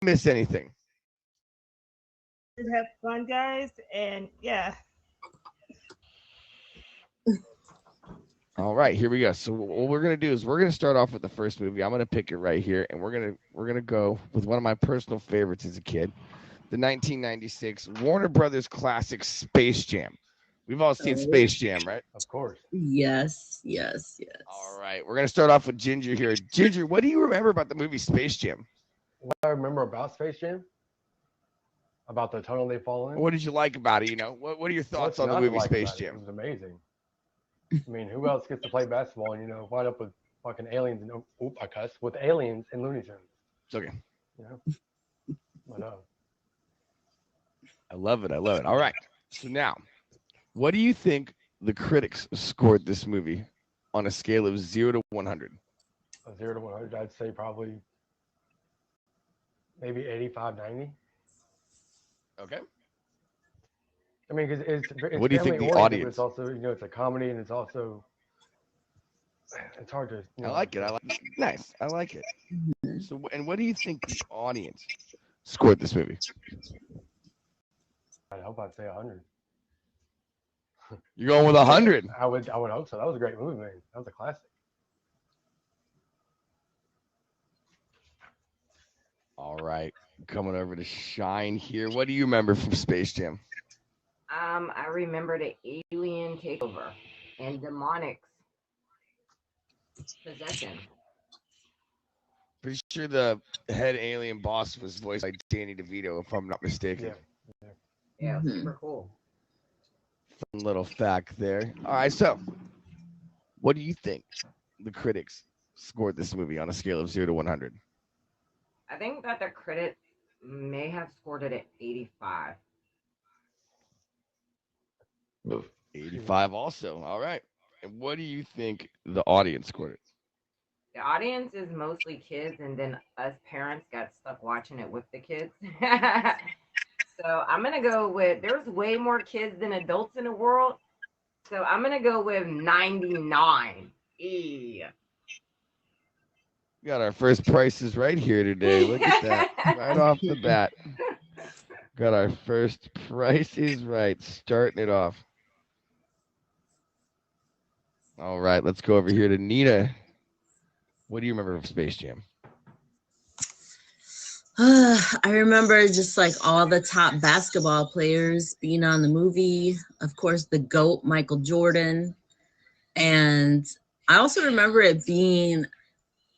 miss anything? Have fun, guys, and yeah. All right, here we go. So what we're gonna do is we're gonna start off with the first movie. I'm gonna pick it right here, and we're gonna go with one of my personal favorites as a kid, the 1996 Warner Brothers classic Space Jam. We've all seen Oh, Space Jam, right? Of course. yes, yes, All yes. right, we're gonna start off with Ginger here. Ginger, what do you remember about the movie Space Jam? What I remember about Space Jam, about the tunnel they fall in. What did you like about it? What are your thoughts What's on the not to movie like Space about it? It Jam? was amazing. I mean, who else gets to play basketball and wind up with fucking aliens and I cuss with aliens and Looney Tunes? It's okay. You know, I know. I love it. I love it. All right. So now, what do you think the critics scored this movie on a scale of 0 to 100? A 0 to 100, I'd say probably maybe 85, 90. Okay. I mean, because it's What do you think family the oriented, but audience? it's also it's a comedy and it's also it's hard to I like it. I like it. Nice. I like it. Mhm. So, and what do you think the audience scored this movie? I hope I'd say 100. You're going with 100. I would hope so. That was a great movie, man. That was a classic. All right. Coming over to Shine here. What do you remember from Space Jam? I remember the alien takeover and demonic possession. Pretty sure the head alien boss was voiced by Danny DeVito, if I'm not mistaken. Yeah. Yeah, Mhm. super cool. Fun little fact there. All right. So, what do you think the critics scored this movie on a scale of 0 to 100? I think that the critic may have scored it at 85. 85 also. All right. And what do you think the audience scored it? The audience is mostly kids, and then us parents got stuck watching it with the kids. So I'm gonna go with there's way more kids than adults in the world. So I'm gonna go with 99. Yeah. Got our first prices right here today. Look at that. Right off the bat. Got our first prices right. Starting it off. All right. Let's go over here to Nina. What do you remember of Space Jam? I remember just like all the top basketball players being on the movie. Of course, the GOAT, Michael Jordan. And I also remember it being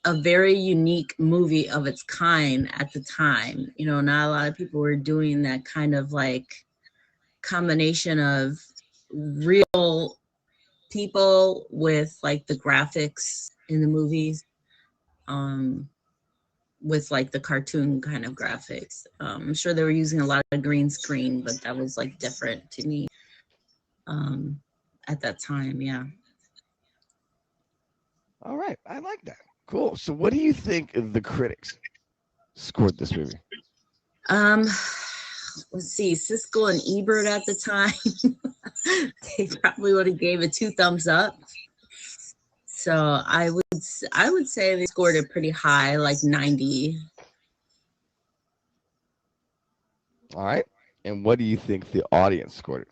a very unique movie of its kind at the time. You know, not a lot of people were doing that kind of like combination of real people with like the graphics in the movies. With like the cartoon kind of graphics. I'm sure they were using a lot of green screen, but that was like different to me at that time. Yeah. All right. I like that. Cool. So, what do you think the critics scored this movie? Let's see, Siskel and Ebert at the time, they probably would have gave it 2 thumbs up. So I would say they scored it pretty high, like 90. All right. And what do you think the audience scored it?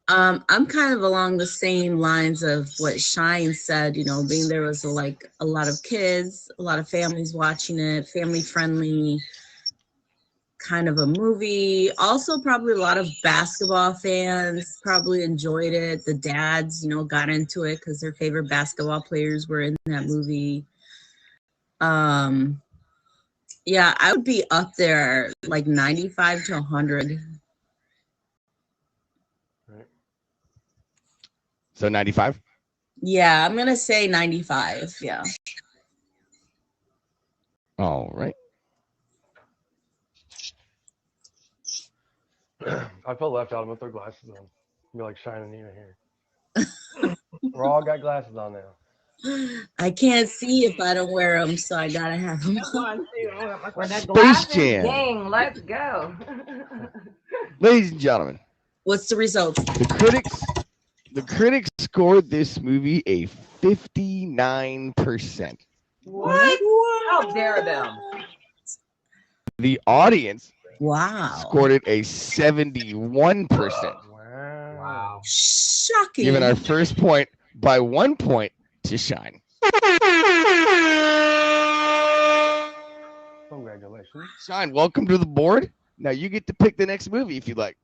I'm kind of along the same lines of what Shine said, you know, being there was like a lot of kids, a lot of families watching it, family friendly kind of a movie. Also probably a lot of basketball fans probably enjoyed it. The dads, you know, got into it because their favorite basketball players were in that movie. Yeah, I would be up there like 95 to 100. So, 95? Yeah, I'm gonna say 95. Yeah. All right. I felt left out. I'm gonna throw glasses on. Be like shining Nina here. We're all got glasses on now. I can't see if I don't wear them, so I gotta have them. For the Space glasses Jam. gang, let's go. Ladies and gentlemen, What's the result? the critics scored this movie a 59%. What? How dare them? The audience Wow. scored it a 71%, Wow. Shocking. giving our first point by 1 point to Shine. Congratulations. Shine, welcome to the board. Now you get to pick the next movie if you'd like.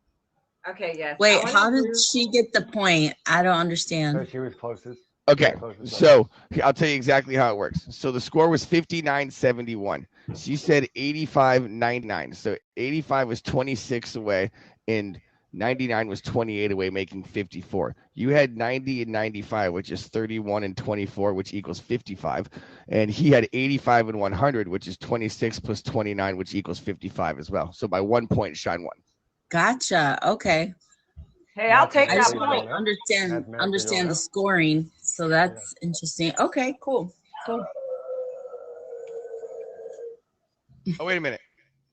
Okay, yes. Wait, I wanna how did do- she get the point? I don't understand. So she was closest. Okay, Closest, so I'll tell you exactly how it works. So the score was 59-71. She said 85-99. So 85 was 26 away, and 99 was 28 away, making 54. You had 90 and 95, which is 31 and 24, which equals 55. And he had 85 and 100, which is 26 plus 29, which equals 55 as well. So by 1 point, Shine won. Gotcha. Okay. Hey, I'll take I that just point. don't understand That's understand the Mary scoring. So that's interesting. Okay, cool. Cool. Oh, wait a minute.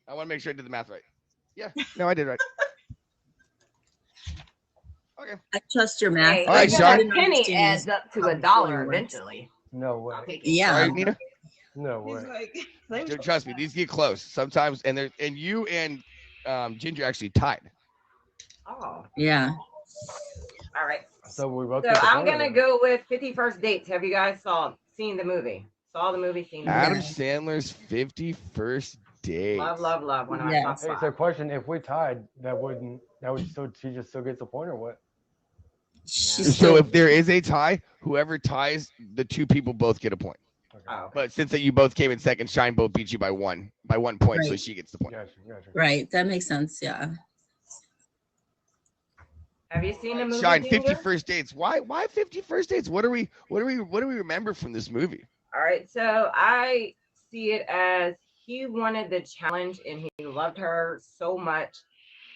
I want to make sure I did the math right. Yeah, no, I did right. Okay. I trust your math. Hey, All right, even Sean. a penny adds up to $1 eventually. No way. I'll take it. Yeah. All right, Nina. No He's way. like, Trust me, these get close sometimes, and you and Ginger actually tied. Oh, Yeah. all right. So we both. So get the I'm point gonna then. go with 51st Dates. Have you guys seen the movie? Saw the movie, seen the Adam movie. Sandler's 51st Date. Love, love, love. One of my Yes. top Hey, five. so question: if we tied, that would still she just still gets a point or what? She's So still if there is a tie, whoever ties, the two people both get a point. Okay. Oh, okay. But since that you both came in second, Shine both beat you by 1 point, so Right. she gets the point. Gotcha. right. That makes sense. Yeah. Have you seen the movie? Shine, Ginger? 51st Dates. Why 51st Dates? What do we remember from this movie? All right, so I see it as he wanted the challenge and he loved her so much.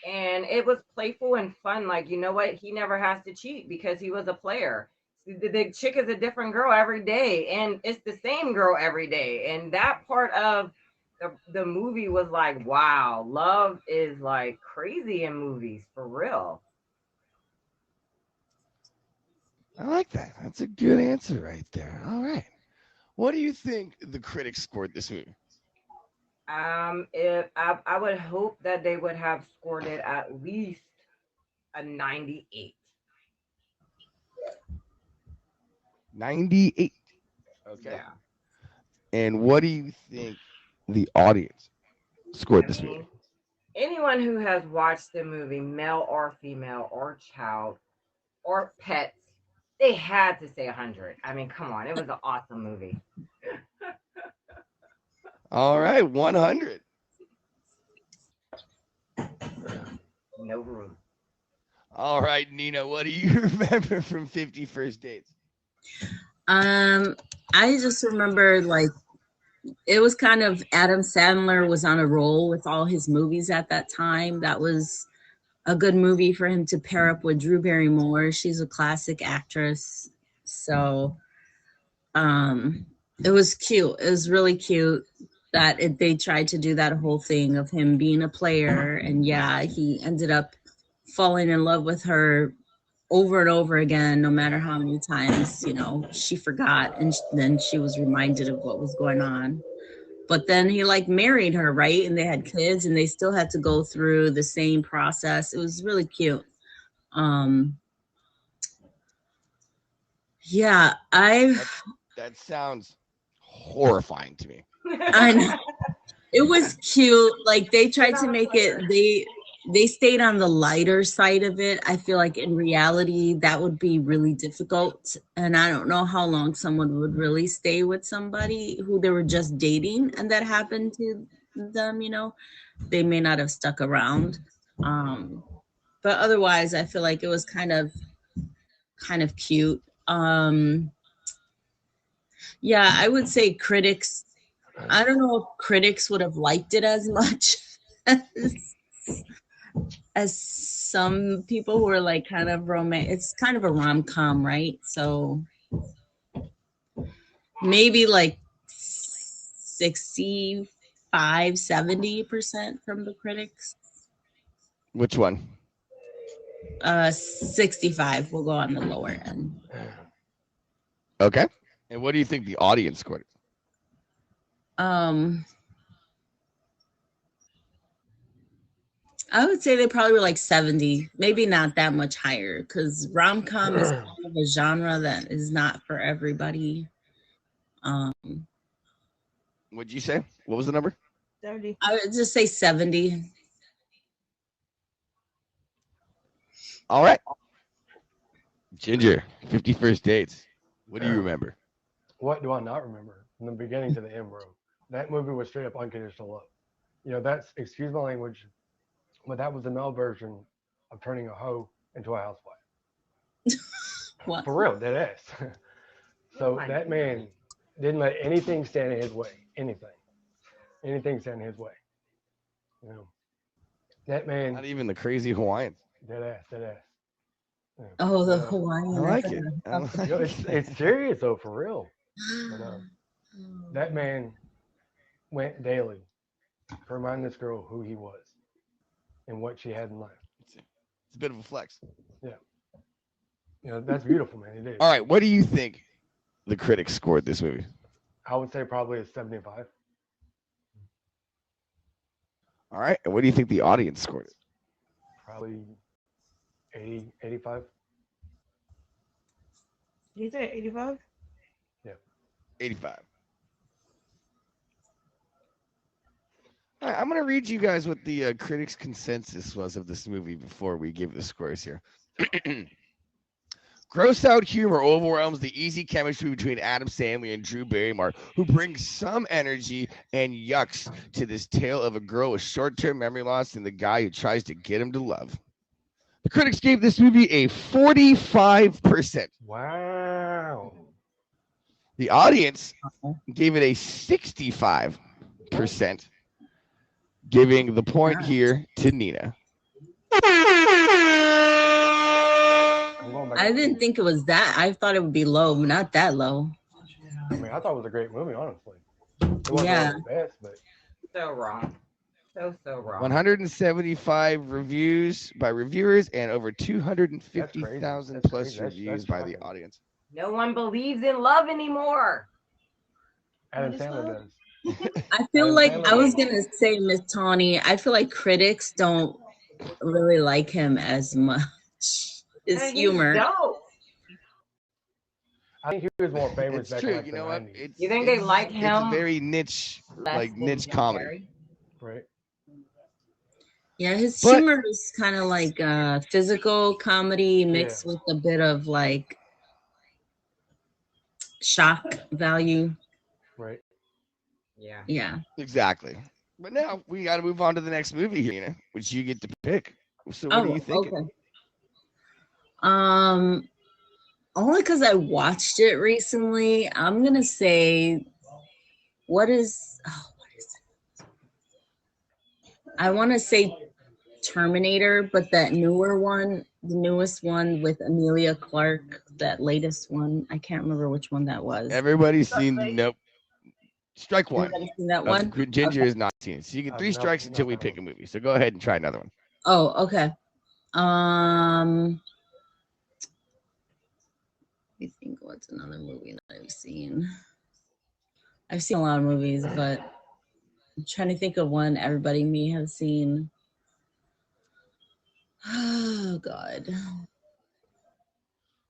And it was playful and fun. Like, you know what? He never has to cheat because he was a player. The chick is a different girl every day, and it's the same girl every day. And that part of the movie was like, wow, love is like crazy in movies for real. I like that. That's a good answer right there. All right. What do you think the critics scored this movie? If I would hope that they would have scored it at least a 98. 98. Okay. Yeah. And what do you think the audience scored this movie? Anyone who has watched the movie, male or female or child or pets, they had to say 100. I mean, come on, it was an awesome movie. All right, 100. No room. All right, Nina, what do you remember from 51st Dates? I just remember like it was kind of Adam Sandler was on a roll with all his movies at that time. That was a good movie for him to pair up with Drew Barrymore. She's a classic actress. So it was cute. It was really cute that they tried to do that whole thing of him being a player. And yeah, he ended up falling in love with her over and over again, no matter how many times, you know, she forgot and then she was reminded of what was going on. But then he like married her, right? And they had kids and they still had to go through the same process. It was really cute. Yeah, That sounds horrifying to me. I know. It was cute. Like they tried to make it, they stayed on the lighter side of it. I feel like in reality that would be really difficult. And I don't know how long someone would really stay with somebody who they were just dating and that happened to them, you know. They may not have stuck around. But otherwise I feel like it was kind of cute. Yeah, I would say critics, I don't know if critics would have liked it as much as some people who are like kind of romantic. It's kind of a rom-com, right? So maybe like 65-70% from the critics. Which one? 65. We'll go on the lower end. Okay. And what do you think the audience scored it? I would say they probably were like 70, maybe not that much higher, because rom-com is kind of a genre that is not for everybody. What'd you say? What was the number? 70. I would just say 70. All right. Ginger, 51st Dates. What do you remember? What do I not remember? From the beginning to the end, bro. That movie was straight up unconditional love. You know, that's, excuse my language, but that was the male version of turning a hoe into a housewife. What? For real, dead ass. So Oh my that man didn't let anything stand in his way. Anything stand in his way. You know, that man, Not even the crazy Hawaiians. dead ass. Yeah. Oh, the But, Hawaiian. I like it. I you like know, it. it's serious though, for real. But, that man went daily to remind this girl who he was and what she had in life. It's a bit of a flex. You know, that's beautiful, man. It is. All right. What do you think the critics scored this movie? I would say probably a 75. All right. And what do you think the audience scored it? Probably 80, 85. You say 85? 85. All right, I'm going to read you guys what the critics' consensus was of this movie before we give the scores here. Gross out humor overwhelms the easy chemistry between Adam Sandler and Drew Barrymore, who brings some energy and yucks to this tale of a girl with short-term memory loss and the guy who tries to get him to love. The critics gave this movie a 45%. Wow. The audience gave it a 65%, giving the point here to Nina. I'm going back I to- didn't think it was that. I thought it would be low, but not that low. I mean, I thought it was a great movie, honestly. It wasn't Yeah. one of the best, but So wrong. So wrong. 175 reviews by reviewers and over 250,000 That's plus crazy. That's reviews by the shocking. audience. No one believes in love anymore. Adam What is Sandler that? does. I feel Adam like Sandler I was does. gonna say, Miss Tawny, I feel like critics don't really like him as much. His And he's humor. dope. I think he was more famous It's back true. in like You the know what? 90s, It's, You think they it's- like It's him very niche, Less like than niche Jim comedy. Carrey? right? Yeah, his But- humor is kind of like physical comedy mixed with a bit of like shock value. Right. Yeah. Yeah. Exactly. But now we got to move on to the next movie here, Nina, which you get to pick. So what are you thinking? Okay. Only because I watched it recently, I'm gonna say, what is it? I want to say Terminator, but that newer one, the newest one with Emilia Clarke, that latest one, I can't remember which one that was. Everybody's seen Nope. Strike one. Everybody seen that one? Ginger Okay. is not seen it. So you get I've 3 not strikes seen until that we one. pick a movie. So go ahead and try another one. Oh, okay. Let me think what's another movie that I've seen. I've seen a lot of movies, but I'm trying to think of one everybody may have seen. Oh God.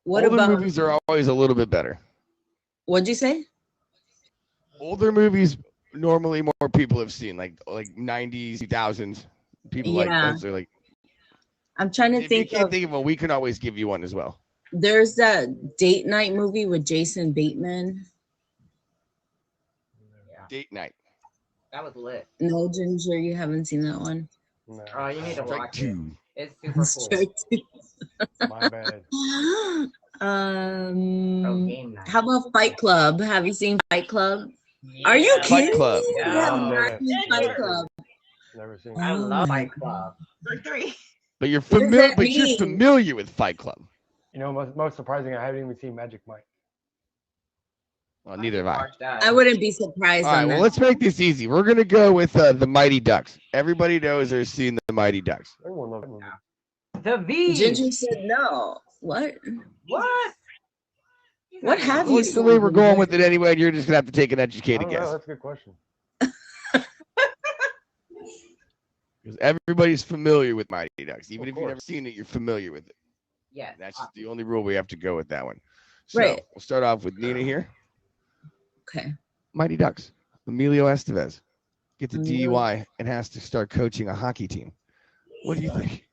What Older about movies are always a little bit better. what'd you say? Older movies normally more people have seen, like 90s, 2000s. People like Yeah. those are like. I'm trying to If you think can't of think of one, we can always give you one as well. there's that date night movie with Jason Bateman. Yeah. Date night. That was lit. No, Ginger, you haven't seen that one. No, Oh, you need to Strike watch it. 2. It's super cool. Strike my bad. two. Oh, game night. How about Fight Club? Have you seen Fight Club? Are you Yeah. Fight kidding Club. me? You Yeah. have not seen Yeah. Fight Club. Never seen. I Oh love my Fight Club. For 3. But you're What does familiar. that But you're mean? familiar with Fight Club. You know, most surprising, I haven't even seen Magic Mike. Well, neither have I. Watch that. I wouldn't be surprised All right. on Well, that. let's make this easy. We're gonna go with the Mighty Ducks. Everybody knows or seen the Mighty Ducks. Everyone loves that movie. The V. Ginger said no. What? What? What have Well, you it's the seen? way we're going with it anyway. And you're just gonna have to take an I educated don't know, guess. that's a good question. Because everybody's familiar with Mighty Ducks. Even Of if you've never course. seen it, you're familiar with it. Yes. That's the only rule we have to go with that one. So Right. we'll start off with Nina here. Okay. Mighty Ducks. Emilio Estevez gets a Emilio. DUI and has to start coaching a hockey team. What do you think?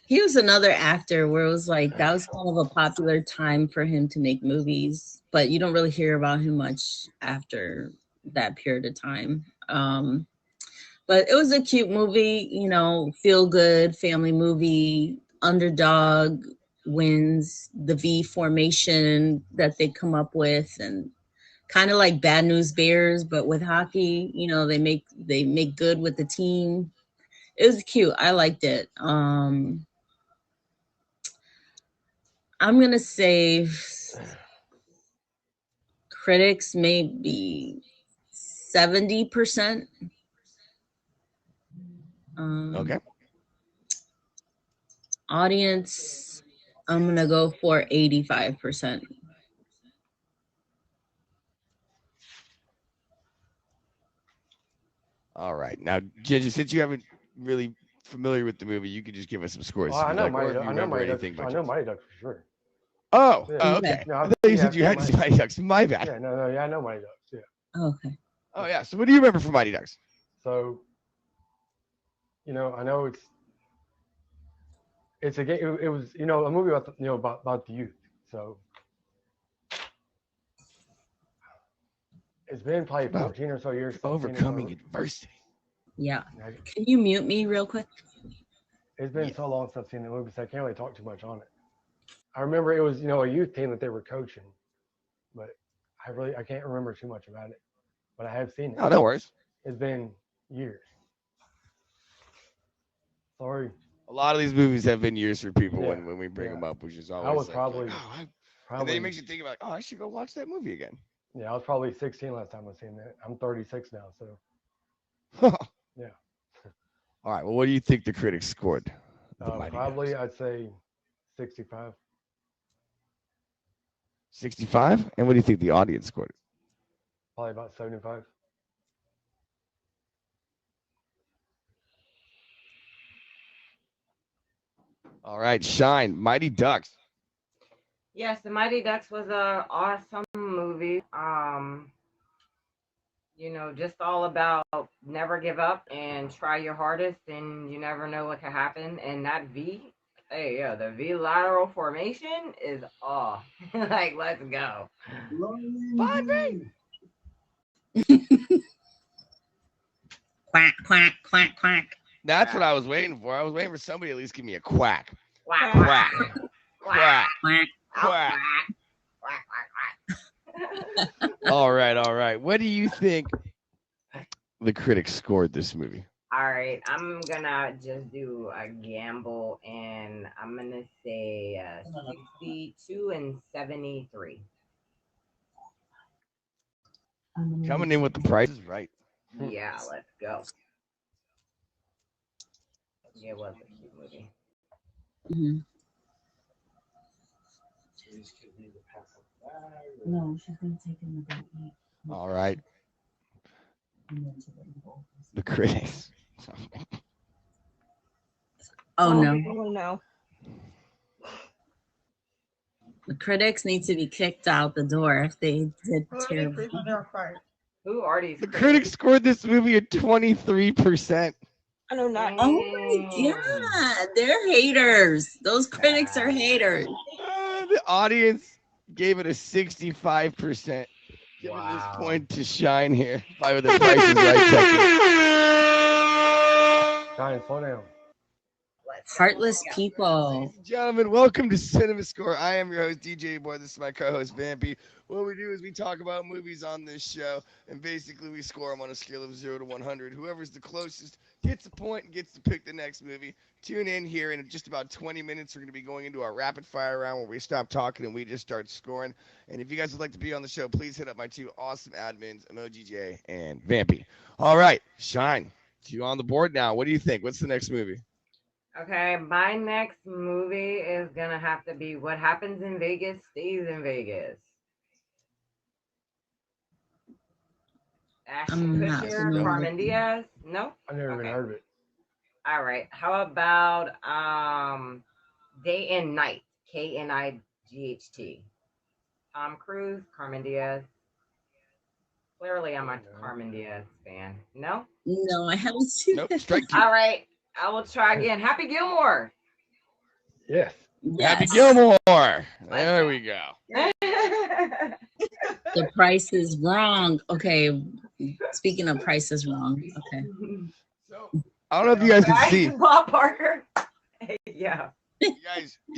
He was another actor where it was like that was kind of a popular time for him to make movies, but you don't really hear about him much after that period of time. But it was a cute movie, you know, feel good family movie. Underdog wins the V formation that they come up with, and kind of like Bad News Bears, but with hockey. You know, they make good with the team. It was cute. I liked it. I'm gonna say critics maybe 70%. Okay. Audience, I'm gonna go for 85%. All right. Now, Ginger, since you haven't really familiar with the movie, you could just give us some scores. Well, if I you'd know like, or Mighty if Ducks. you I know remember Mighty Ducks. anything by I know chance. Mighty Ducks for sure. Oh, Yeah. oh, okay. No, I thought you yeah, said you I've had seen seen Mighty Ducks. My bad. Yeah, no, I know Mighty Ducks. Yeah. Okay. Oh, yeah. So what do you remember from Mighty Ducks? So, you know, I know it's a game. It was, you know, a movie about about the youth. So it's been probably About 14 or so years. since I've seen it, Overcoming so adversity. Yeah. I- Can you mute me real quick? It's been so long since I've seen the movie, so I can't really talk too much on it. I remember it was, you know, a youth team that they were coaching, but I can't remember too much about it. But I have seen it. Oh, no worries. It's been years. Sorry. A lot of these movies have been years for people Yeah, when we bring yeah. them up, which is I always was like, probably, oh, and then probably, it makes you think about, oh, I should go watch that movie again. yeah, I was probably 16 last time I seen that. I'm 36 now, so yeah. All right. Well, what do you think the critics scored? The Mighty Probably Ducks? I'd say 65. 65. And what do you think the audience scored? Probably about 75. All right, Shine, Mighty Ducks. Yes, The Mighty Ducks was a awesome movie. You know, just all about never give up and try your hardest, and you never know what could happen. And that V, hey, yeah, the V lateral formation is like, let's go. Bye, me. Quack, quack, quack, quack. That's what I was waiting for. I was waiting for somebody to at least give me a quack. Quack, Quack. quack, Quack. Quack. Quack. quack. All right, all right. What do you think the critics scored this movie? All right, I'm gonna just do a gamble, and I'm gonna say 62 and 73. Coming in with the prices right. Yeah, let's go. It was a cute movie. Mhm. No, she's gonna take him to go eat. All right. And then to the bowl. The critics. Oh no. Oh no. The critics need to be kicked out the door if they did terrible. Who are these? The critics scored this movie at 23%. I know not. Oh my god, they're haters. Those critics are haters. The audience gave it a 65%. Giving Wow. this point to Shine here by the prices right section. Shine, slow down. Heartless people. Ladies and gentlemen, welcome to Cinema Score. I am your host, DJ Boy. This is my co-host, Vampy. What we do is we talk about movies on this show, and basically we score them on a scale of 0 to 100. Whoever's the closest gets a point and gets to pick the next movie. Tune in here in just about 20 minutes. We're going to be going into our rapid fire round where we stop talking and we just start scoring. And if you guys would like to be on the show, please hit up my two awesome admins, Emoji J and Vampy. All right, Shine, you on the board now. What do you think? What's the next movie? Okay, my next movie is gonna have to be What Happens in Vegas Stays in Vegas. Ashton not Kutcher, familiar. Carmen Diaz. No. I never even Okay. heard of it. All right. How about Day and Night? Knight. Tom Cruise, Carmen Diaz. Clearly, I'm a No. Carmen Diaz fan. No. No, I haven't seen Nope. it. Strike two. All right. I will try again. Happy Gilmore. Yes. Happy Yes. Gilmore. There we go. The Price is Wrong. Okay. Speaking of Price is Wrong. Okay. So I don't know if you guys can Right, see. Bob Parker. Yeah. You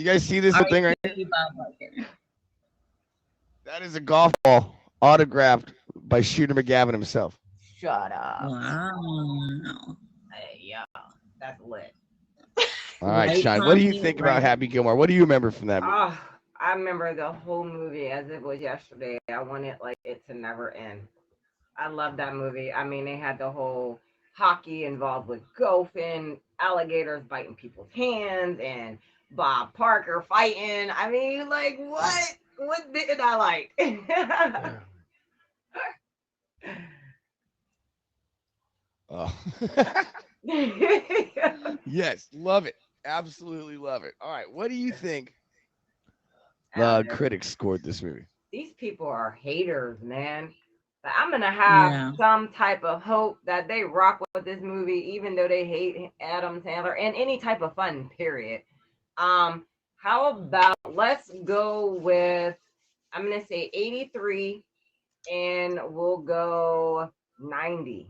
guys see this All thing right here? R.I.P. Bob Barker. That is a golf ball autographed by Shooter McGavin himself. Shut up. Wow. Hey, yeah. That's lit. All right, Right, Sean. What do you Tommy? think about Right. Happy Gilmore? What do you remember from that movie? Oh, I remember the whole movie as it was yesterday. I wanted like it to never end. I love that movie. I mean, they had the whole hockey involved with golfing, alligators biting people's hands, and Bob Parker fighting. I mean, like what? What did I like? Yeah. Oh. Yes, love it. Absolutely love it. All right, what do you think the critics scored this movie? These people are haters, man. But I'm gonna have Yeah. some type of hope that they rock with this movie, even though they hate Adam Sandler and any type of fun. Period. How about let's go with I'm gonna say 83, and we'll go 90.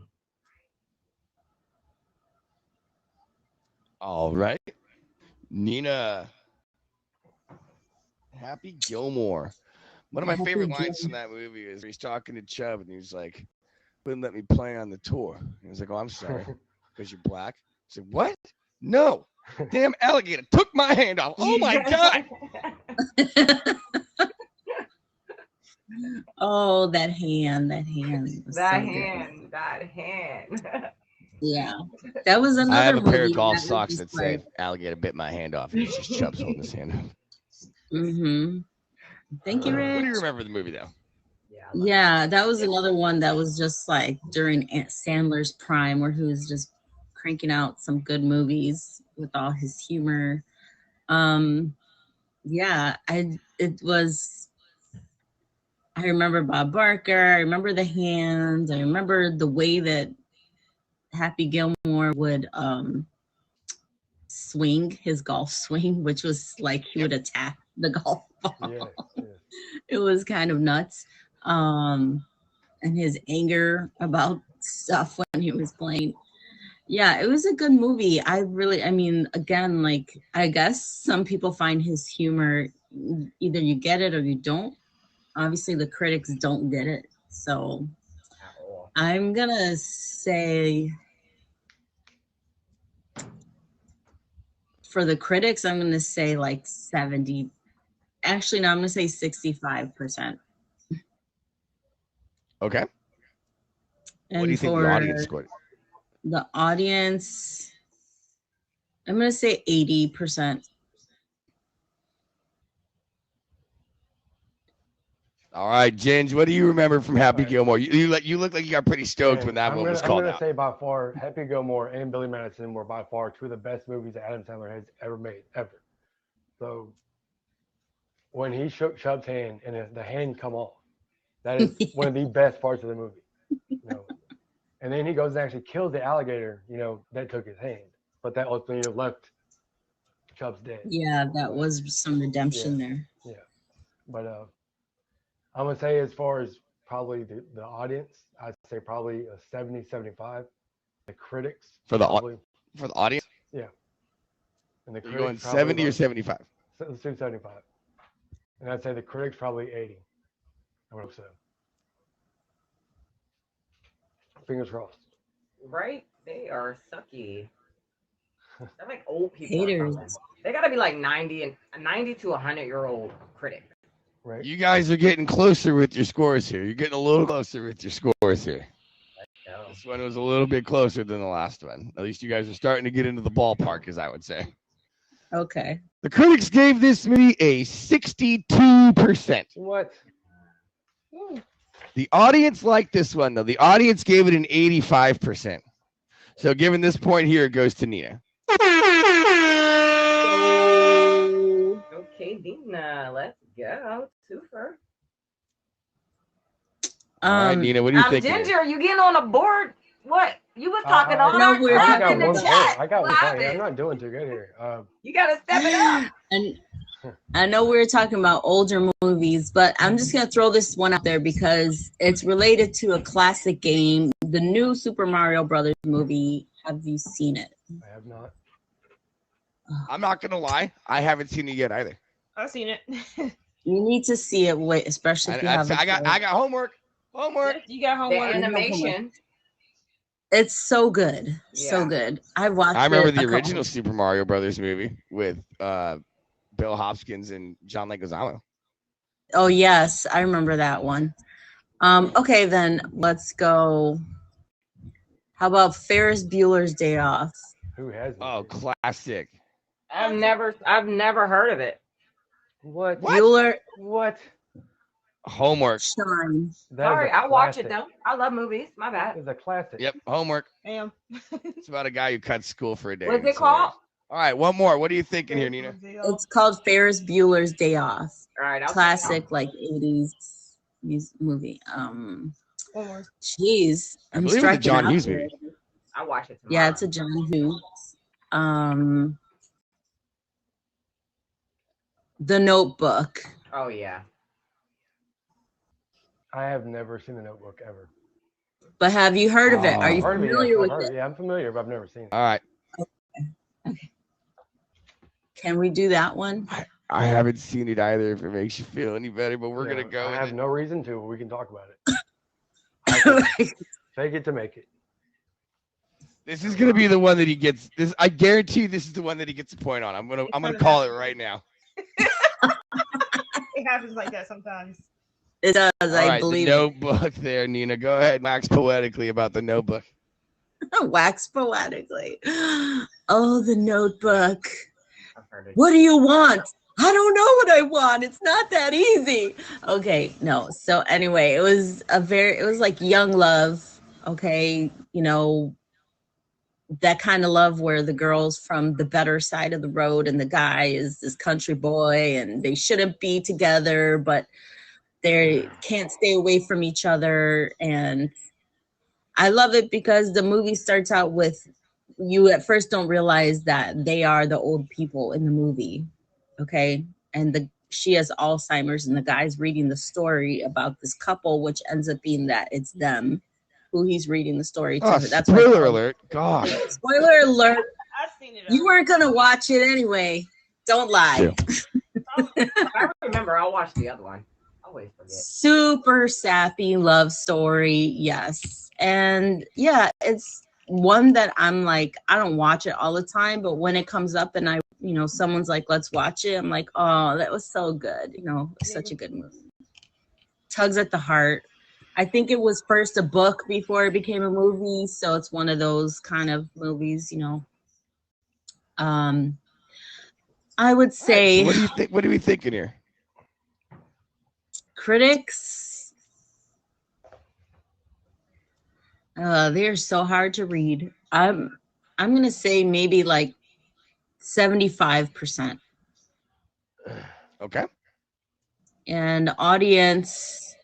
All right, Nina. Happy Gilmore. One of my Happy favorite lines Gilmore. from that movie is he's talking to Chubb and he's like, "Wouldn't let me play on the tour." And he's like, "Oh, I'm sorry, because you're black." He's like, "What? No, damn alligator took my hand off. Oh my god!" Oh, that hand. That hand. Was That so good. hand, that hand. Yeah. That was another I have a pair of movie golf that was socks just that say "Alligator bit my hand off." And it's just Chubb's holding his hand up. Mm-hmm. Thank you, What do you Rich. remember the movie though? Yeah. Yeah, that was another one that was just like during Sandler's prime where he was just cranking out some good movies with all his humor. Yeah, I remember Bob Barker, I remember the hands, I remember the way that Happy Gilmore would swing his golf swing, which was like he would attack the golf ball. Yes, yes. It was kind of nuts. And his anger about stuff when he was playing. Yeah, it was a good movie. I mean, again, like, I guess some people find his humor, either you get it or you don't. Obviously, the critics don't get it. So I'm going to say, for the critics, I'm going to say like 70. Actually, no, I'm going to say 65%. Okay. And What do you think the audience scored? The audience, I'm going to say 80%. All right, Ginge, what do you remember from Happy All right. Gilmore? You look like you got pretty stoked And when that one was I'm called gonna out. say by far, Happy Gilmore and Billy Madison were by far two of the best movies that Adam Sandler has ever made, ever. So when he shook Chubb's hand and the hand come off, that is one of the best parts of the movie. You know? And then he goes and actually kills the alligator, you know, that took his hand, but that ultimately left Chubb's dead. Yeah, that was some redemption there. But I'm gonna say as far as probably the audience, I'd say probably a 70, 75. The critics For the probably, audience, and the you're going critics probably 70 or about- 75? Let's do 75. And I'd say the critics probably 80. I would hope so. Fingers crossed. Right? They are sucky. They're like old people. or Haters. something. They gotta be like 90 to 100-year-old critic. Right? You guys are getting closer with your scores here. You're getting a little closer with your scores here. So, This one was a little bit closer than the last one. At least you guys are starting to get into the ballpark, as I would say. Okay. The critics gave this movie a 62%. What? The audience liked this one though. The audience gave it an 85%. So given this point here, it goes to Nina. Okay, Dina, let's go. Twofer. All right, Nina, what do you think? Ginger, you getting on the board? What? You was talking all No, that we're crap talking in the one chat. I got one Stop point. it. I'm not doing too good here. You gotta step it up. And I know we were talking about older movies, but I'm just gonna throw this one out there because it's related to a classic game, the new Super Mario Brothers movie. Have you seen it? I have not. I'm not gonna lie, I haven't seen it yet either. I've seen it. You need to see it, especially if you have. I got homework. Homework. You got The homework. animation. It's so good, so Yeah. good. I watched. I remember it a the couple- original Super Mario Brothers movie with Bill Hopkins and John Leguizamo. Oh yes, I remember that one. Okay, then let's go. How about Ferris Bueller's Day Off? Who has? Oh, classic. I've never heard of it. What? Bueller, What? Homework. Shine. That is Sorry, a I'll watch it classic. though. I love movies. My bad. It's a classic. Yep, homework. Damn. It's about a guy who cuts school for a day. What's it It's called? hilarious. All right, one more. What are you thinking here, Nina? It's called Ferris Bueller's Day Off. All right, I'll Classic, like 80s movie. One more. Jeez, I I'm believe it's a striking John out Hughes here. movie. I'll watch it tomorrow. Yeah, it's a John Hughes. The Notebook. Oh yeah. I have never seen The Notebook ever. But have you heard of it? Are Oh. you Heard of it, familiar yes, I've with heard it? it. Yeah, I'm familiar, but I've never seen it. All right, Can we do that one? I haven't seen it either. If it makes you feel any better, but we're Yeah, gonna go. I with have it. no reason to. We can talk about it. Fake it to make it. This is gonna be the one that he gets. This, I guarantee, this is the one that he gets a point on. I'm gonna call it right now. It happens like that sometimes. It does, All I right, believe the Notebook. There, Nina. Go ahead, and wax poetically about the Notebook. it. Wax poetically. Oh, the Notebook. I've heard it. What do you want? I don't know what I want. It's not that easy. Okay, no. So anyway, it was like young love. Okay, you know, that kind of love where the girl's from the better side of the road and the guy is this country boy and they shouldn't be together, but they can't stay away from each other. And I love it because the movie starts out with, you at first don't realize that they are the old people in the movie. Okay. And she has Alzheimer's and the guy's reading the story about this couple, which ends up being that it's them who he's reading the story to. Oh, That's spoiler alert! God. Spoiler alert. I've seen it. You weren't gonna watch it anyway. Don't lie. If I remember, I'll watch the other one. I always forget. Super sappy love story, yes. And yeah, it's one that I'm like, I don't watch it all the time, but when it comes up and someone's like, let's watch it, I'm like, oh, that was so good. Such a good movie. Tugs at the heart. I think it was first a book before it became a movie, so it's one of those kind of movies, I would say What do you think? What are we thinking here? critics, they're so hard to read. I'm gonna say maybe like 75%. Okay. And audience,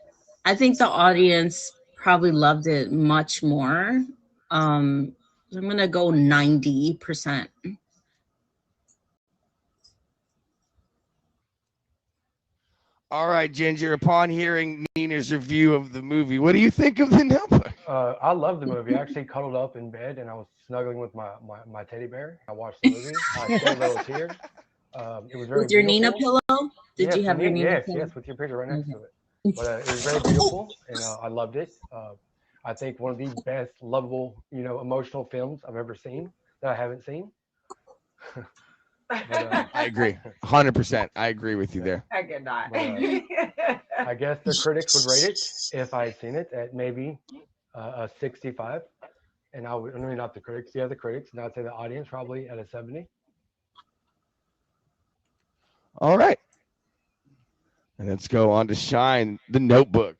I think the audience probably loved it much more. I'm gonna go 90%. All right, Ginger. Upon hearing Nina's review of the movie, what do you think of the Notebook? I love the movie. I actually cuddled up in bed and I was snuggling with my teddy bear. I watched the movie. I shed a little tear. It was very With your Nina beautiful. pillow? Did you have your Nina Yes, pillow? yes, with your picture right next to it. But it was very beautiful, and I loved it. I think one of the best lovable, emotional films I've ever seen that I haven't seen. But, I agree, 100%. I agree with you there. I could not. I guess the critics would rate it if I had seen it at maybe a 65, and I mean not the critics, the other critics, and I'd say the audience probably at a 70. All right. And let's go on to Shine, the Notebook.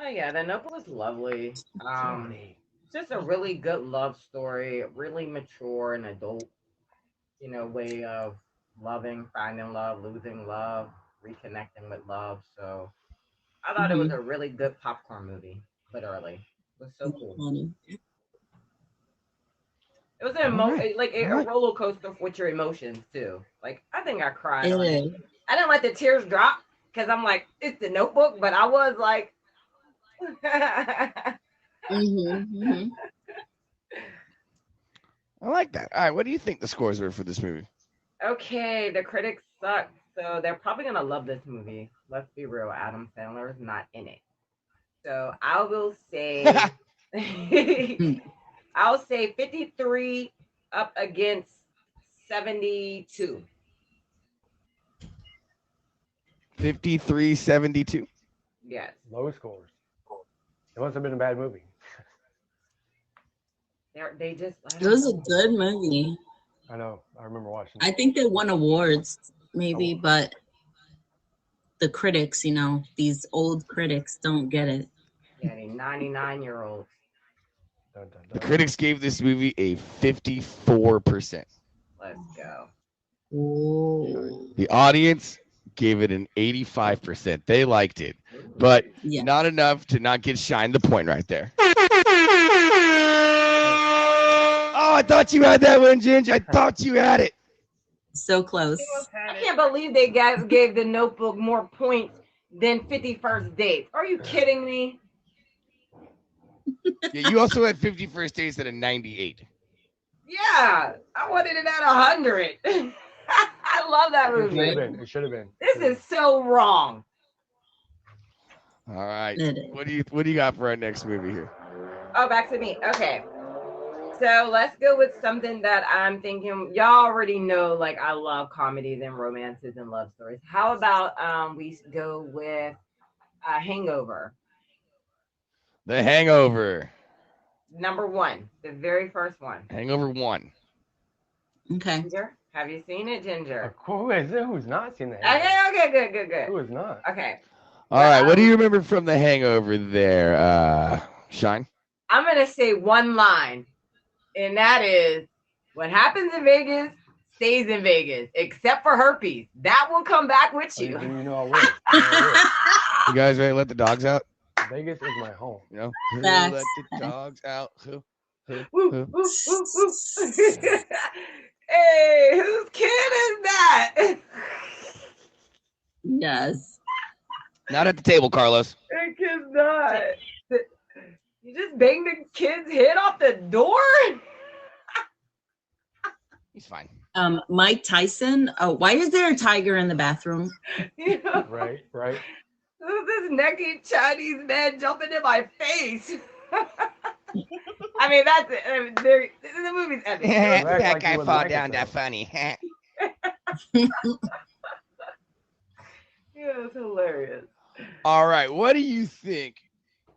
Oh yeah, the Notebook was lovely. Funny. It's just a really good love story, really mature and adult, way of loving, finding love, losing love, reconnecting with love. So I thought it was Mhm. a really good popcorn movie. Literally, it was so cool. Funny. It was like a Alright. roller coaster with your emotions too. Like I think I cried It on it. is. I didn't let the tears drop because I'm like it's the Notebook, but I was like. Mm-hmm. I like that. All right, what do you think the scores were for this movie? Okay, the critics suck, so they're probably gonna love this movie. Let's be real, Adam Sandler is not in it. So I will say, I'll say 53 up against 72. 53-72. Yes, Low scores. It must have been a bad movie. they just. I It don't was a know. good movie. I know. I remember watching I it. think they won awards, maybe, but the critics, these old critics don't get it. Yeah, the 99-year-old. Dun, dun, The dun. critics gave this movie a 54%. Let's go. Oh, The audience gave it an 85%. They liked it, but yeah. not enough to not get Shine the point right there. Oh, I thought you had that one, Ginge. I thought you had it. So close. I can't believe they guys gave the Notebook more points than 51st Dates. Are you kidding me? Yeah, you also had 51st Dates at a 98. Yeah, I wanted it at 100. I love that It should movie. have been. It should have been. This is so wrong. All right. It is. What do you got for our next movie here? Oh, back to me. Okay. So let's go with something that I'm thinking y'all already know. Like I love comedies and romances and love stories. How about we go with Hangover, The Hangover. number 1, the very first one. Hangover 1. Okay. Ginger, have you seen it, Ginger? Who's not seen that? Okay, good. Who is not? Okay, All right. What do you remember from The Hangover there, Shine? I'm gonna say one line, and that is, "What happens in Vegas stays in Vegas, except for herpes. That will come back with Oh, you." you know I would. I You guys ready to let the dogs out? would. Vegas is my home. You know? Who Facts. let the dogs out? Who? Woo, woo, woo, woo. Hey, whose kid is that? Yes. Not at the table, Carlos. That kid's not. You just banged the kid's head off the door? He's fine. Mike Tyson. Oh, why is there a tiger in the bathroom? You know, Right. who's this naked Chinese man jumping in my face? I mean, that's it. I mean, the movie's epic. Act like you wouldn't like it, though. funny. Yeah, it's hilarious. All right. What do you think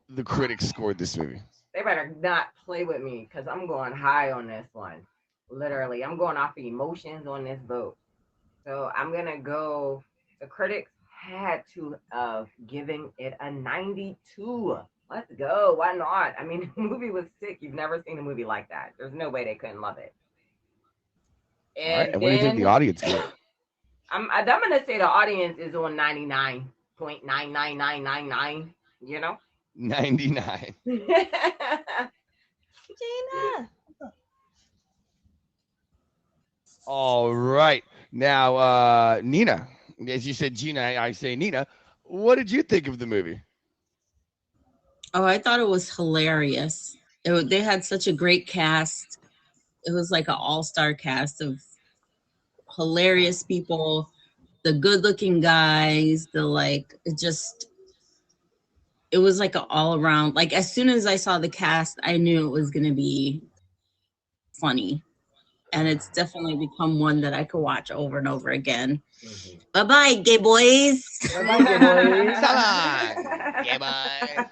the critics scored this movie? They better not play with me because I'm going high on this one. Literally, I'm going off the emotions on this vote. So I'm going to go, the critics had to have given it a 92. Let's go. Why not? I mean, the movie was sick. You've never seen a movie like that. There's no way they couldn't love it. All right. And And what do you think the audience gave it? I'm going to say the audience is on 99.99999, you know? 99. Gina. All right. Now, Nina, as you said, Gina, I say Nina. What did you think of the movie? Oh, I thought it was hilarious. They had such a great cast. It was like an all-star cast of hilarious people, the good-looking guys, it was like an all-around, like as soon as I saw the cast, I knew it was going to be funny. And it's definitely become one that I could watch over and over again. Mhm. Bye-bye, gay boys. Yeah, bye.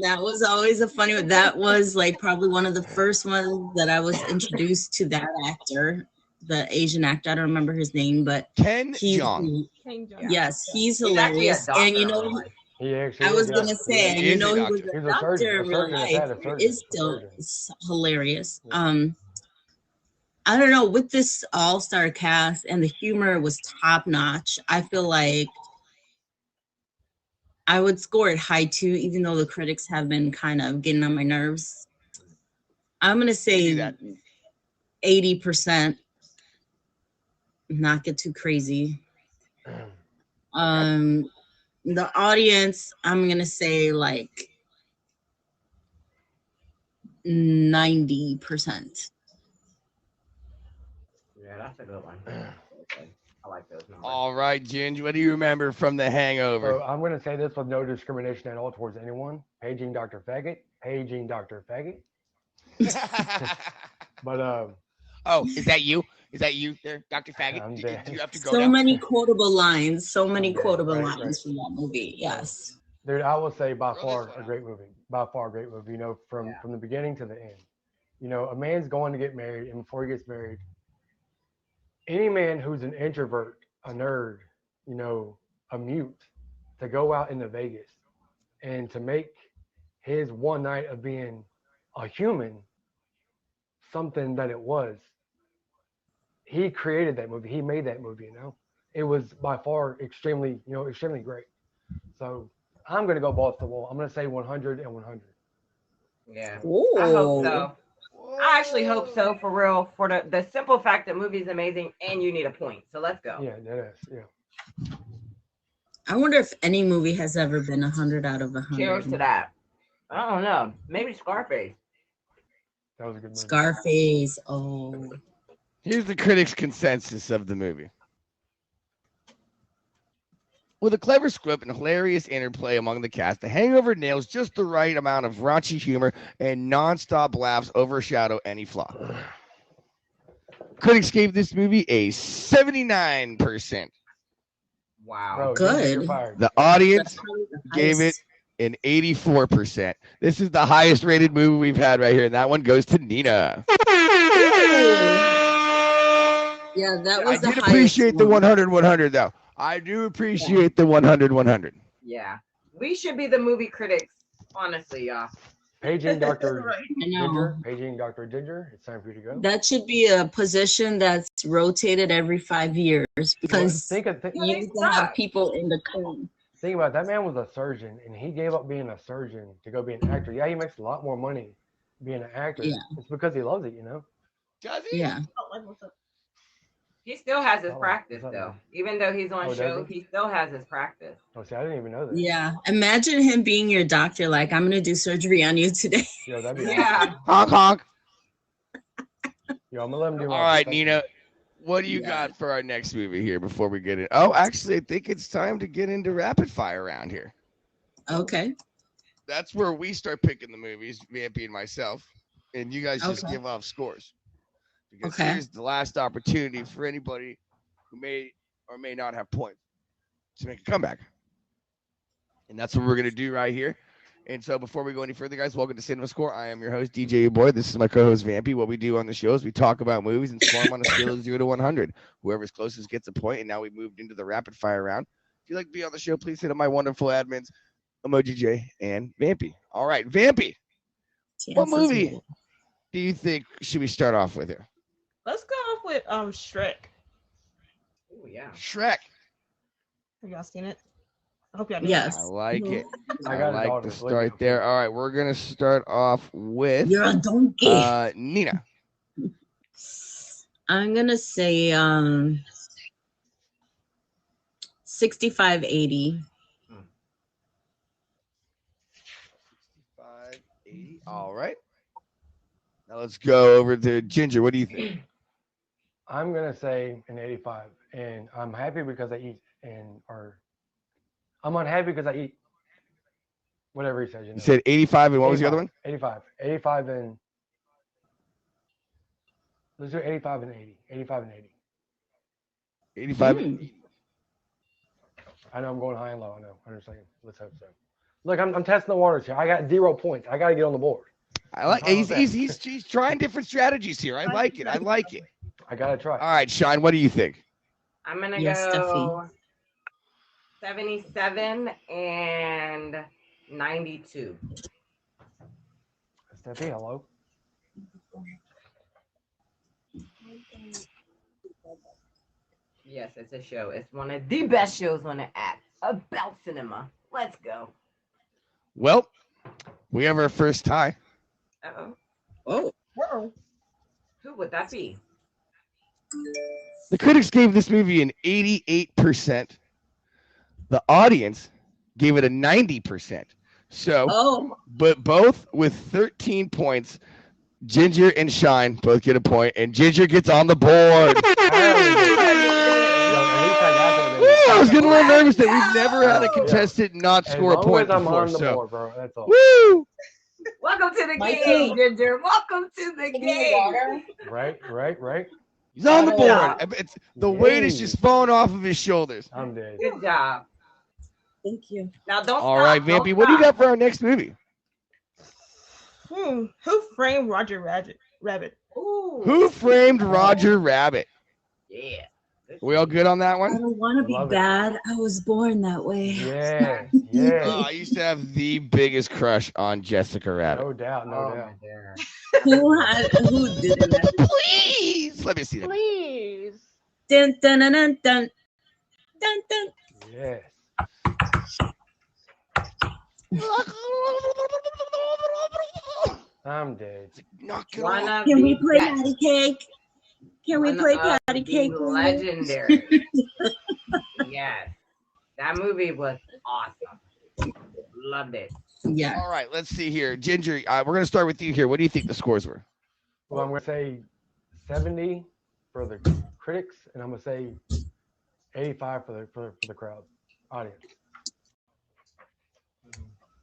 That was always a funny one. That was like probably one of the first ones that I was introduced to that actor, the Asian actor. I don't remember his name, but Ken he's Jeong. King John. yes, he's He's actually a hilarious. And you doctor, know, right? He actually I was is, gonna yeah. say, He you is know, a he was doctor. a He's a surgeon. doctor A in real surgeon has life. had a It surgeon. is A still surgeon. hilarious. Yeah. I don't know, with this all-star cast and the humor was top notch. I feel like I would score it high too, even though the critics have been kind of getting on my nerves. I'm gonna do say that. 80%. Not get too crazy. The audience, I'm gonna say like 90%. Yeah, that's a good one. I like those numbers. All right, Ginge, what do you remember from The Hangover? So I'm going to say this with no discrimination at all towards anyone. Paging Dr. Faggot. Paging Dr. Faggot. But Oh, is that you? Is that you there, Dr. Faggot? I'm Do dead. you have to go So now? many quotable lines. So many Okay, quotable right, lines right. from that movie. Yes. dude, I will say by Throw far this a one great movie. By far a great movie. You know, from Yeah. the beginning to the end. You know, a man's going to get married, and before he gets married, any man who's an introvert, a nerd, you know, a mute, to go out into Vegas and to make his one night of being a human something that it was. He created that movie. He made that movie, you know. It was by far extremely, you know, extremely great. So I'm going to go balls to the wall. I'm going to say 100 and 100. Yeah. Ooh. I hope so. I actually hope so, for real, for the simple fact that movie's amazing and you need a point. So let's go. Yeah, that is. Yeah. I wonder if any movie has ever been 100 out of 100. Cheers to that. I don't know. Maybe Scarface. That was a good movie. Scarface. Oh. Here's the critics' consensus of the movie. With a clever script and hilarious interplay among the cast, The Hangover nails just the right amount of raunchy humor and non-stop laughs overshadow any flaw. Critics gave this movie a 79%. Wow. Bro, Good. you're fired. The audience That's probably the gave it highest. an 84%. This is the highest rated movie we've had right here, and that one goes to Nina. Yeah, that I was the did highest appreciate the one. 100-100 though. I do appreciate the 100-100. Yeah. We should be the movie critics, honestly, y'all. Paging Dr. Right. I know. Ginger. Paging Dr. Ginger. It's time for you to go. That should be a position that's rotated every 5 years because think you used to have people in the cone. Think about it, that man was a surgeon, and he gave up being a surgeon to go be an actor. Yeah, he makes a lot more money being an actor. Yeah. It's because he loves it, you know. Does he? Yeah. Oh, like, what's up? He still has his Oh, practice, what's up, though. man? Even though he's on Oh, does show, he? he still has his practice. Oh, see, I didn't even know that. Yeah. Imagine him being your doctor, like, I'm going to do surgery on you today. Yo, that'd be Yeah. Honk honk. awesome. Yo, I'm gonna let him do All my right, thank you. Nina. What do you Yeah. got for our next movie here before we get in? Oh, actually, I think it's time to get into rapid fire around here. Okay. That's where we start picking the movies, Vampy and myself, and you guys just Okay. give off scores. Because Okay. here's the last opportunity for anybody who may or may not have points to make a comeback. And that's what we're going to do right here. And so before we go any further, guys, welcome to Cinema Score. I am your host, DJ Boy. This is my co-host, Vampy. What we do on the show is we talk about movies and score them on a scale of 0 to 100. Whoever's closest gets a point, and now we've moved into the rapid fire round. If you'd like to be on the show, please hit up my wonderful admins, Emoji J and Vampy. All right, Vampy, what Chances movie will- do you think should we start off with here? Let's go off with Shrek. Oh, yeah. Shrek. Have y'all seen it? I hope y'all did. Yes. I like it. I I got a like daughter, the believe me. start there. All right, we're going to start off with You're a donkey. Nina. I'm going to say 6580. 580. All right. Now let's go over to Ginger. What do you think? I'm gonna say an 85, and I'm happy because I eat, I'm unhappy because I eat. Whatever he says, you know. You said 85, and what was the other one? 85 and let's do 85 and 80. 85 and 80. 85. I know I'm going high and low. I know. 100 seconds. Let's hope so. Look, I'm testing the waters here. I got 0 points. I got to get on the board. I like. How about He's trying different strategies here. I like it. I like it. I got to try. All right, Sean. What do you think? I'm going to Yes, go 77 and 92. Steffi, hello. Yes, it's a show. It's one of the best shows on the app about cinema. Let's go. Well, we have our first tie. Uh-oh. Oh, Whoa. Who would that be? The critics gave this movie an 88%. The audience gave it a 90%. So, oh, but both with 13 points, Ginger and Shine both get a point, and Ginger gets on the board. Woo, I was getting a little nervous that we've never had a contestant not score a point I'm before. on the So, board, bro. That's all. woo! Welcome to the Mikey. game, Ginger. Welcome to the game. Right. He's on the Yeah. board. The weight is just falling off of his shoulders. I'm dead. Good job. thank you. Now don't All stop. right, don't Vampy, what do you stop. got for our next movie? Who framed Roger Rabbit? Ooh. Who Framed Roger Rabbit? Yeah. We all good on that I one? don't want to be Love it. bad. I was born that way. Yeah. I used to have the biggest crush on Jessica Rabbit. No doubt. Oh, my dear. Who didn't? Please, let me see that. Please. Dun dun dun dun dun dun dun. Yes. I'm dead. Knock it One off. of Can we the play best. patty cake? Can we One play of patty the cake? please? Legendary. Yes. That movie was awesome. Loved it. Yeah. All right, let's see here. Ginger, we're going to start with you here. What do you think the scores were? Well, I'm going to say 70 for the critics, and I'm going to say 85 for the crowd audience.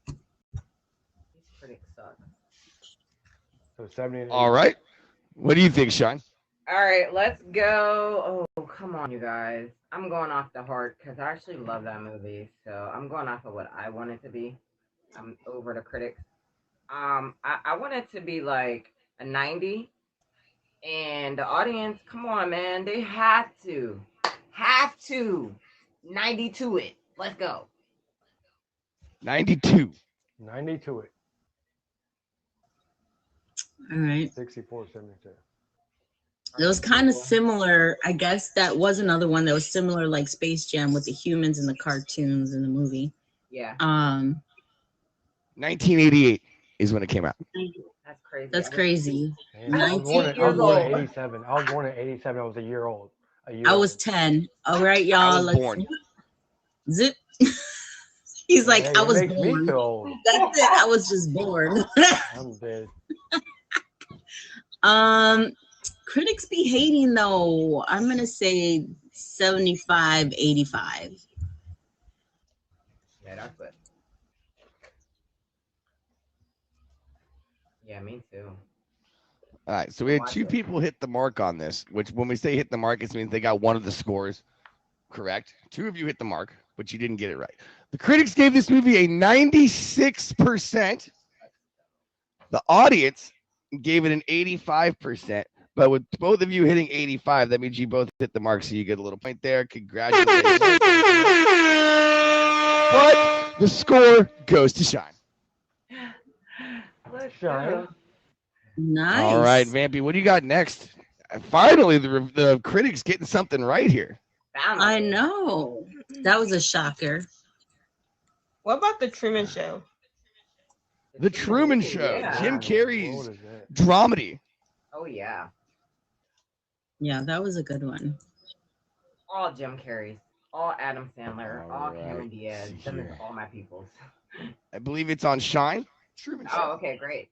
These critics suck. So 70 and 80. All right. What do you think, Sean? All right, let's go. Oh, come on, you guys. I'm going off the heart because I actually love that movie. So I'm going off of what I want it to be. I'm over the critics. I want it to be like a 90. And the audience, come on, man. They have to 92 it. Let's go. 92. 90 to it. All right. 64, 72. It was kind of similar. I guess that was another one that was similar, like Space Jam, with the humans and the cartoons in the movie. Yeah, 1988 is when it came out. that's crazy. That's crazy. And I was born in 19 87. I was born in 87. I was a year old. I was 10. All right, I y'all. was Let's born. zip. He's like, Hey, I it was makes me born. feel old. That's it. I was just born. I'm dead. Critics be hating though. I'm gonna say 75, 85. Yeah, that's good. Yeah, me too. All right, so we had two people hit the mark on this, which when we say hit the mark, it means they got one of the scores correct. Two of you hit the mark, but you didn't get it right. The critics gave this movie a 96%. The audience gave it an 85%. But with both of you hitting 85, that means you both hit the mark, so you get a little point there. Congratulations. But the score goes to Shine. Let's Shine. go. Nice. All right, Vampy, what do you got next? Finally, the critics getting something right here. Found I it. know. That was a shocker. What about the Truman Show? The Truman Show, Yeah. Jim What Carrey's is that? dramedy. Oh yeah. Yeah, that was a good one. All Jim Carrey's, all Adam Sandler, all All right, Cameron Diaz. let's see Them is here. all my peoples. I believe it's on Shine. Truman Oh, Show. okay, great.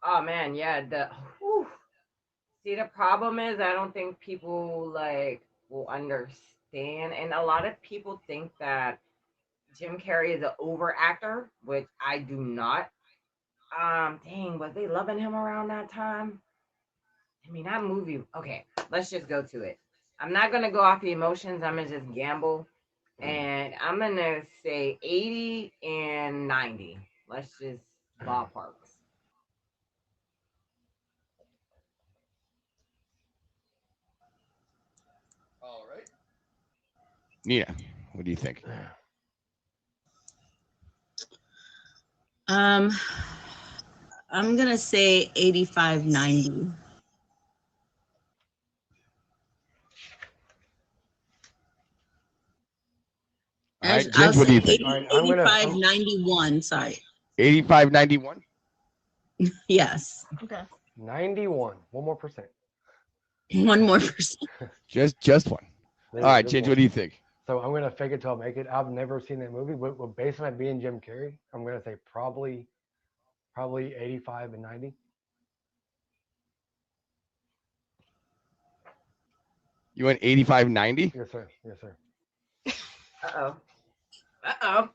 Oh man, yeah. Whew. See, the problem is I don't think people like will understand, and a lot of people think that Jim Carrey is an over actor, which I do not. Dang, was they loving him around that time? I mean, that movie. Okay, let's just go to it. I'm not gonna go off the emotions. I'm gonna just gamble, and I'm gonna say 80 and 90. Let's just ballparks. All right. Nina, what do you think? I'm gonna say 85, 90. All right, I'll Ginge, what do say you think? 80, All right, I'm gonna- 85, 91. Sorry. 85, 91? Yes. Okay. 91. 1 more percent. 1 more percent. Just one. There All right, you go, Ginge, what do you think? So I'm gonna fake it till I make it. I've never seen that movie, but based on it being Jim Carrey, I'm gonna say probably 85 and 90. You went 85, 90? Yes, sir. Yes, sir. Uh-oh. Uh-oh.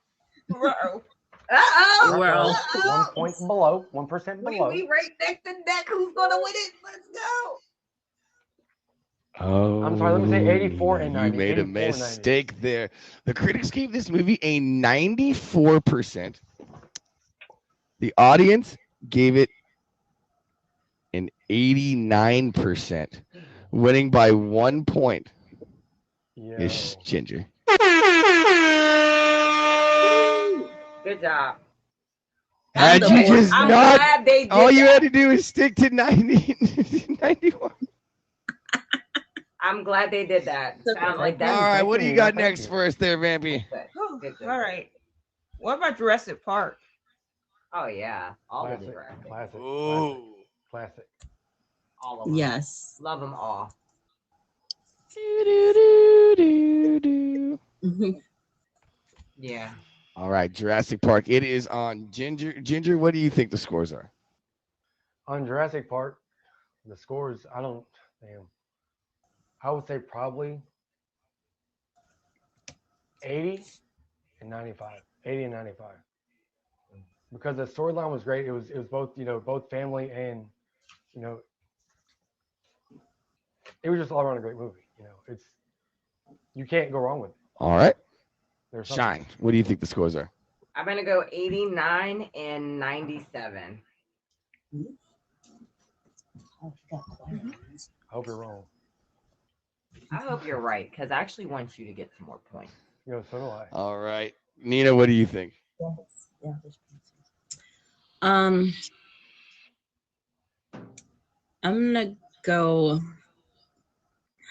Uh-oh. Uh-oh. Well, 1 point below, 1% below. We right neck to neck. Who's gonna win it? Let's go. Oh, I'm sorry, let me say 84 and 90. You made a 84 and 90. mistake there. The critics gave this movie a 94%. The audience gave it an 89%. Winning by 1 point Yo. is Ginger. Good job. Had the you board. just I'm not, glad they did all you that. had to do is stick to 90, 91. I'm glad they did that. Sounds like All that's right, what do you got Thank next you. for us there, Vampy? good. Good, good. All right. What about Jurassic Park? Oh yeah, all of Classic. the Jurassic. Classic. Ooh. Classic. All of them. yes. Love them all. Yeah. All right, Jurassic Park. It is on Ginger. Ginger, what do you think the scores are? On Jurassic Park, the scores, I would say probably 80 and 95. 80 and 95. Because the storyline was great. It was both, both family and, it was just all around a great movie. You can't go wrong with it. All right, There's something- Shine. What do you think the scores are? I'm gonna go 89 and 97. I hope you're wrong. I hope you're right, because I actually want you to get some more points. So do I. All right, Nina, what do you think? I'm gonna go.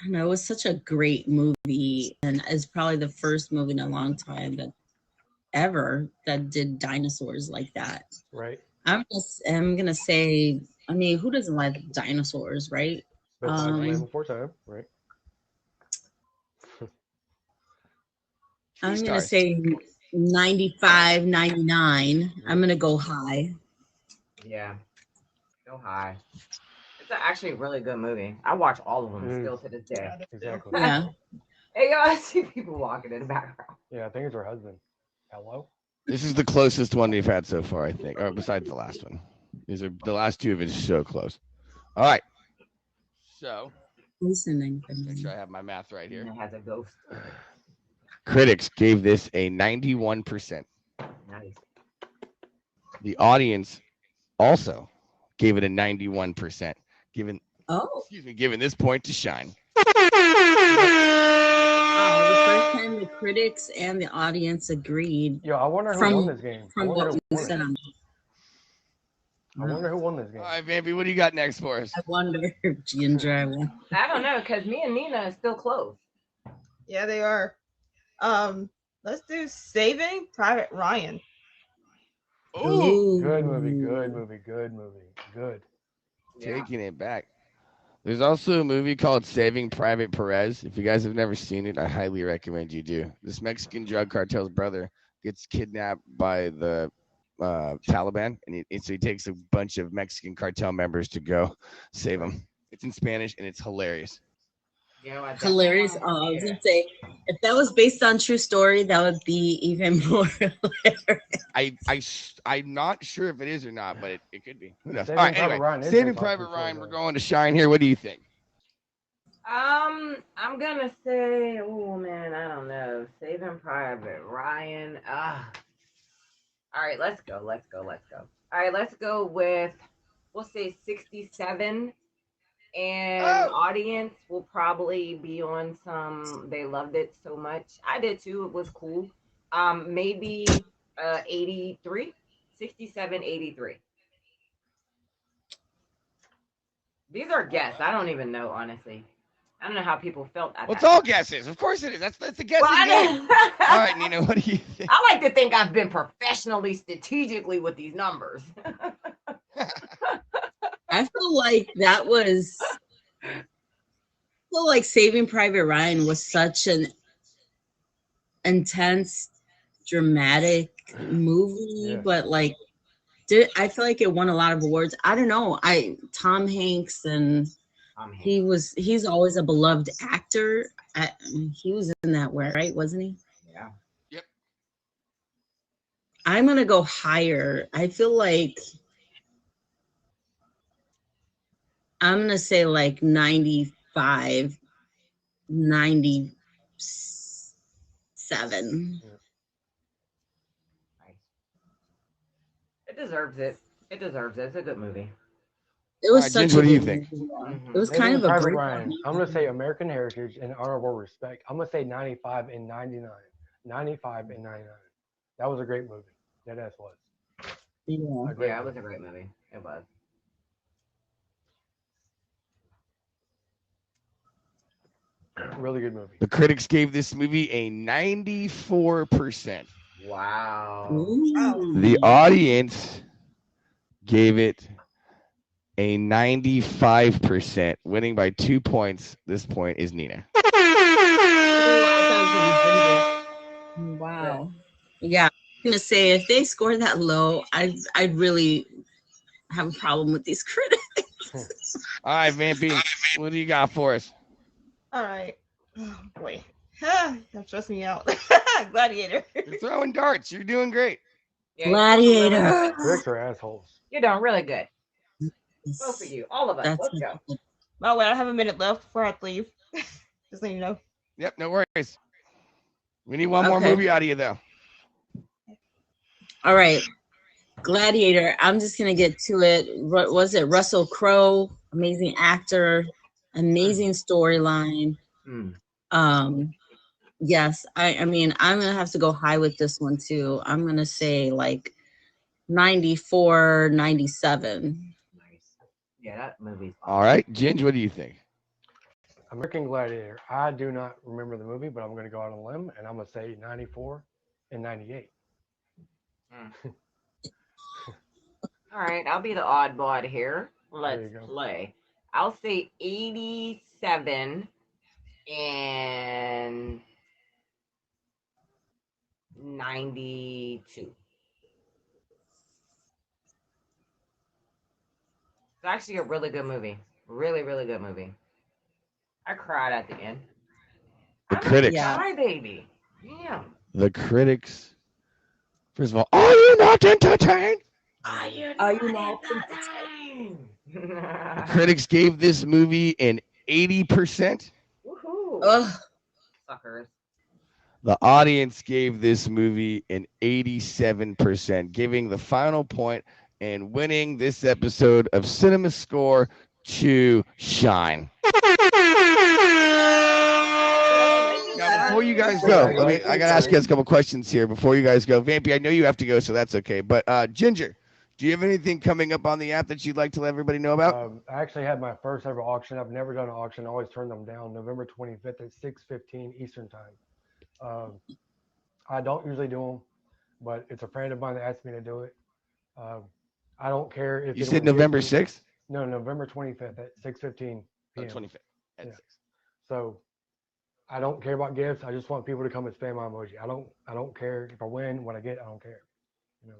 I don't know, it was such a great movie, and it's probably the first movie in a long time that did dinosaurs like that. Right. I'm gonna say, I mean, who doesn't like dinosaurs, right? But Um, before time, right? I'm Three gonna stars. say 95, 99. I'm gonna go high. Yeah. Go high. It's actually a really good movie. I watch all of them Mm. still to this day. Exactly. Yeah. Hey, yo, I see people walking in the background. Yeah, I think it's her husband. Hello? This is the closest one we've had so far, I think, or besides the last one. These are the last two of it is so close. All right, so Listening. make sure I have my math right And here. it has a ghost. Critics gave this a 91%. Nice. The audience also gave it a 91%. Giving this point to Shine. Oh, the first time the critics and the audience agreed Yo, I wonder who From- won this game. I from wonder what who we won said it. on. I wonder who won this game. All right, Vampy, what do you got next for us? I wonder if Ginger I won. I don't know, because me and Nina are still close. Yeah, they are. Let's do Saving Private Ryan. Ooh, Good movie, good movie, good movie. Good. Yeah. taking it back. There's also a movie called Saving Private Perez. If you guys have never seen it, I highly recommend you do. This Mexican drug cartel's brother gets kidnapped by the Taliban, and so he takes a bunch of Mexican cartel members to go save him. It's in Spanish, and it's hilarious. You know, I definitely Hilarious. wanna Oh, I was see gonna it. say, if that was based on true story, that would be even more hilarious. I'm not sure if it is or not, but it could be. Who knows? Saving All right, Private anyway, Ryan is Saving based on Private true story, Ryan. We're though. going to Shine here. What do you think? I'm gonna say, oh man, I don't know. Saving Private Ryan. All right, let's go. All right, let's go with, we'll say 67. And audience will probably be on some, they loved it so much. I did too. It was cool. Maybe 83. 6783. These are guests. I don't even know, honestly. I don't know how people felt at Well, it's that all time. guesses. Of course it is. That's a guessing Well, I game. know. All right, Nina, what do you think? I like to think I've been professionally, strategically with these numbers. I feel like that was. I feel like Saving Private Ryan was such an intense, dramatic movie, Yes. but like, I feel like it won a lot of awards. I don't know. Tom Hanks and he's always a beloved actor. He was in that, right? Wasn't he? Yeah. Yep. I'm gonna go higher. I feel like I'm gonna say like 95, 97. Nice. It deserves it. It deserves it. It's a good movie. It was right, such Ginge, what a do you good think? movie. Mhm. It was Saving kind of a Private break. Ryan. I'm gonna say American Heritage and Honorable Respect. I'm gonna say 95 and 99. 95 and 99. That was a great movie. That ass was. Yeah. A great Yeah, it was movie. a great movie. It was. Really good movie. The critics gave this movie a 94%. Wow. Ooh. The audience gave it a 95%, winning by 2 points. This point is Nina. Wow. Yeah. I'm gonna say if they score that low, I'd really have a problem with these critics. All right, Vampy, what do you got for us? All right. Oh boy. That stressed me out. Gladiator. You're throwing darts. You're doing great. Yeah, you're doing really Gladiator. good. Critics are assholes. You're doing really good. Both of you. All of us. That's Let's go. By the way, I have a minute left before I have to leave. Just so you know. Yep, no worries. We need one more Okay. movie out of you, though. All right. Gladiator. I'm just gonna get to it. What was it? Russell Crowe, amazing actor, amazing storyline. Yes, I mean I'm gonna have to go high with this one too. I'm gonna say like 94, 97. Nice. Yeah, that movie's All right, Ginge, what do you think? American Gladiator. I do not remember the movie, but I'm going to go out on a limb and I'm going to say 94 and 98. All right, I'll be the oddball here. Let's you go. play. I'll say 87 and 92. It's actually a really good movie. Really, really good movie. I cried at the end. The I'm critics. Yeah. Cry baby. Damn. The critics. First of all, are you not entertained? Are you not entertained? The critics gave this movie an 80%. Woohoo. Ugh. Suckers. The audience gave this movie an 87%, giving the final point and winning this episode of Cinema Score to Shine. Now, before you guys go, I got to ask you guys a couple questions here before you guys go. Vampy, I know you have to go, so that's okay. But Ginger, do you have anything coming up on the app that you'd like to let everybody know about? I actually had my first ever auction. I've never done an auction. I always turn them down. November 25th at 6:15 Eastern time. I don't usually do them, but it's a friend of mine that asked me to do it. I don't care if You it said was November gifts. 6th? No, November 25th at 6:15 Oh, p.m. 25th at Yeah. 6. So I don't care about gifts. I just want people to come and spam my emoji. I don't care if I win, what I get. I don't care. You know.